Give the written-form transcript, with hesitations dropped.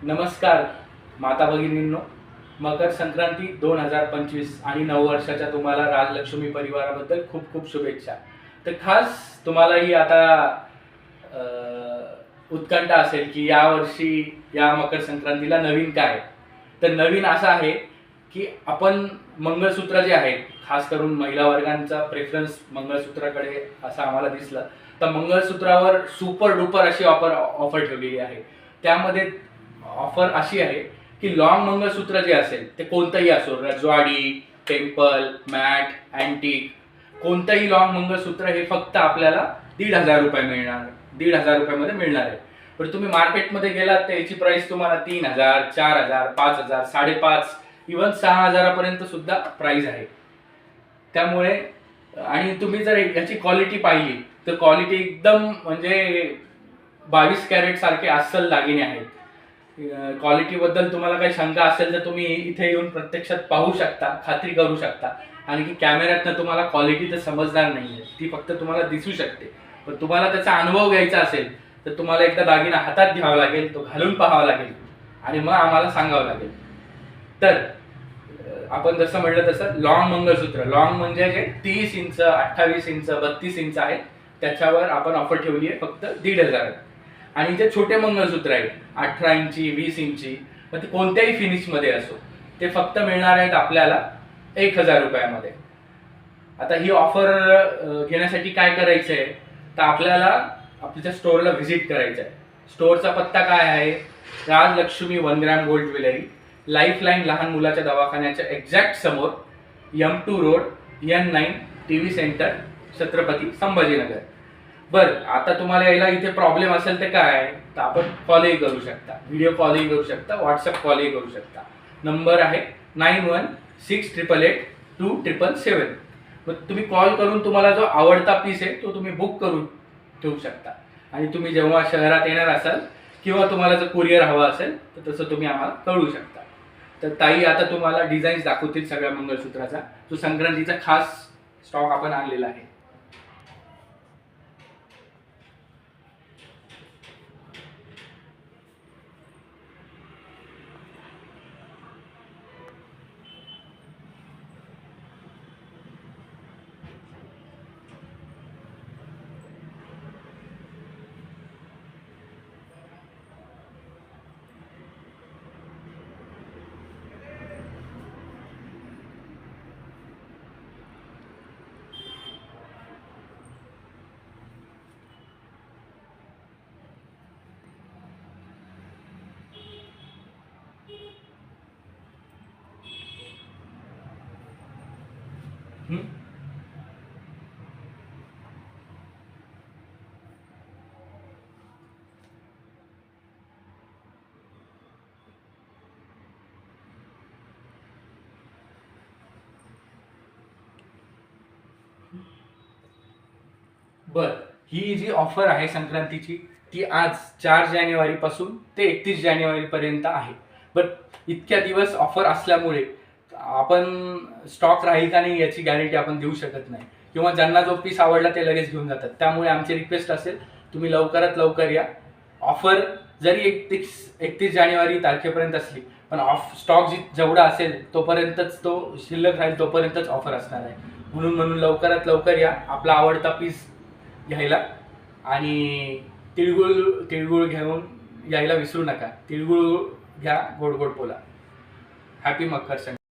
नमस्कार माता भगिनींनो, मकर संक्रांती 2025 आणि नववर्षाच्या तुम्हाला राजलक्ष्मी परिवाराबद्दल खूप खूप शुभेच्छा. तर खास तुम्हाला ही आता उत्कंठा असेल की या वर्षी या मकर संक्रांतीला नवीन काय. तर नवीन असं आहे की आपण मंगळसूत्र जे आहेत, खास करून महिला वर्गांचा प्रेफरन्स मंगळसूत्राकडे असं आम्हाला दिसलं. तर मंगळसूत्रावर सुपर डुपर अशी ऑफर ठेवलेली आहे. त्यामध्ये ऑफर अशी आहे की लॉंग मंगळसूत्र जे असेल ते कोणतंही असो, रजवाडी, टेम्पल, मॅट, अँटिक, कोणतंही लॉंग मंगळसूत्र हे फक्त आपल्याला 1,500 मिळणार. 1,500 रुपयामध्ये मिळणार आहे. पण तुम्ही मार्केटमध्ये गेलात तर याची प्राइस तुम्हाला 3,000, 4,000, 5,000, 5,500, इव्हन 6,000 सुद्धा प्राइस आहे. त्यामुळे आणि तुम्ही जर याची क्वालिटी पाहिली तर क्वालिटी एकदम म्हणजे 22 कॅरेट सारखे अस्सल दागिने आहेत. क्वालिटीबद्दल तुम्हाला काही शंका असेल तर तुम्ही इथे येऊन प्रत्यक्षात पाहू शकता, खात्री करू शकता. आणि की कॅमेऱ्यातनं तुम्हाला क्वालिटी तर समजणार नाहीये, ती फक्त तुम्हाला दिसू शकते. पण तुम्हाला त्याचा अनुभव घ्यायचा असेल तर तुम्हाला एकदा दागिना हातात घ्यावा लागेल, तो घालून पाहावा लागेल आणि मग आम्हाला सांगावं लागेल. तर आपण जसं म्हटलं तसं लॉंग मंगळसूत्र, लॉंग म्हणजे जे 30 इंच, 28 इंच, 32 इंच आहे, त्याच्यावर आपण ऑफर ठेवली आहे फक्त 1,500. आणि जे छोटे मंगळसूत्र आहेत 18 इंची, 20 इंची, मग ते कोणत्याही फिनिशमध्ये असो, ते फक्त मिळणार आहेत आपल्याला 1,000 रुपयामध्ये. आता ही ऑफर घेण्यासाठी काय करायचं आहे तर आपल्याला आपल्या स्टोअरला व्हिजिट करायचं आहे. स्टोअरचा पत्ता काय आहे? Rajlakshmi 1 gram gold jewellery, Lifeline लहान मुलाच्या दवाखान्याच्या एक्झॅक्ट समोर, M2 road, N9, TV centre, Chhatrapati Sambhajinagar. बरं, आता तुम्हाला यायला इथे प्रॉब्लेम असेल तर काय, तर आपण कॉलही करू शकता, व्हिडिओ कॉलही करू शकता, व्हॉट्सअप कॉलही करू शकता. नंबर आहे 9168882777. मग तुम्ही कॉल करून तुम्हाला जो आवडता पीस आहे तो तुम्ही बुक करून ठेवू शकता. आणि तुम्ही जेव्हा शहरात येणार असाल किंवा तुम्हाला जर कुरिअर हवा असेल तर तसं तुम्ही आम्हाला कळवू शकता. तर ताई आता तुम्हाला डिझाईन्स दाखवतील सगळ्या मंगळसूत्राचा, जो संक्रांतीचा खास स्टॉक आपण आणलेला आहे. बर, ही जी ऑफर आहे संक्रांतीची ती आज 4 जानेवारी पासून ते 31 जानेवारी पर्यंत आहे. बट इतक्या दिवस ऑफर असल्यामुळे आपण स्टॉक राहील का नाही याची गॅरंटी आपण देऊ शकत नाही, किंवा ज्यांना जो पीस आवडला ते लगेच घेऊन जातात. त्यामुळे आमची रिक्वेस्ट असेल, तुम्ही लवकरात लवकर या. ऑफर जरी 31 जानेवारी तारखेपर्यंत असली पण स्टॉक जेवढा असेल तोपर्यंतच तो शिल्लक राहील, तोपर्यंतच ऑफर असणार आहे. म्हणून लवकरात लवकर या आपला आवडता पीस घ्यायला. आणि तिळगुळ घेऊन यायला विसरू नका. तिळगुळ घ्या, गोड गोड बोला. हॅपी मकर संक्रांती.